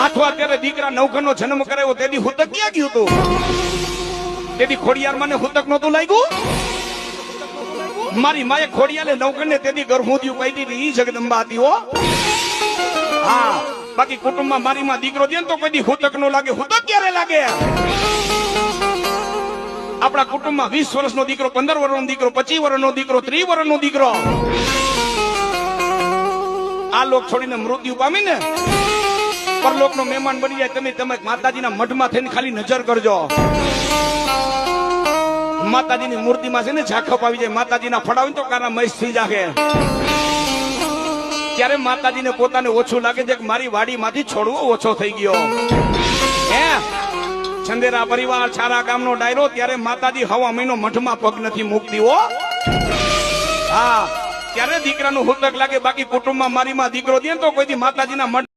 હાથવા ત્યારે દીકરા નવઘણનો જન્મ કરાયો તેથી હુતક ક્યાં ગયું હતું? તેથી ખોડિયાર મને હુતક નહોતું લાગ્યું? મારી માએ ખોડિયાલે નવઘણને તેથી ગર્ભોદ્યું કહી દીધી ઈ જગદંબા હતી હો. હા, બાકી કુટુંબમાં મારી માં દીકરો દે ને તો કોઈ દી હુતક નો લાગે. હુતક ક્યારે લાગે? આપણા કુટુંબમાં 20 વર્ષનો દીકરો, 15 વર્ષનો દીકરો, 25 વર્ષનો દીકરો, 30 વર્ષનો દીકરો આ લોક છોડીને મૃત્યુ પામી ને પરલોક નો મહેમાન બની જાય. તમે માતાજીના મઢમાં થઈને ખાલી નજર કરજો. માતાજીની મૂર્તિમાં છે ને ઝાખપ આવી જાય. માતાજીના ફડાવી તો કાના મહેશ થઈ જાગે. ત્યારે માતાજીને પોતાને ઓછું લાગે છે કે મારી વાડીમાંથી છોડવો ઓછો થઈ ગયો. હે ચંદેરા પરિવાર છારા ગામનો ડાયરો. ત્યારે માતાજી હવા મહિનો મઠમાં પગ નથી મૂકતી હો. હા, ત્યારે દીકરાનું હુતક લાગે. બાકી કુટુંબમાં મારી માં દીકરો દે તો કોઈ દી માતાજીના મઠ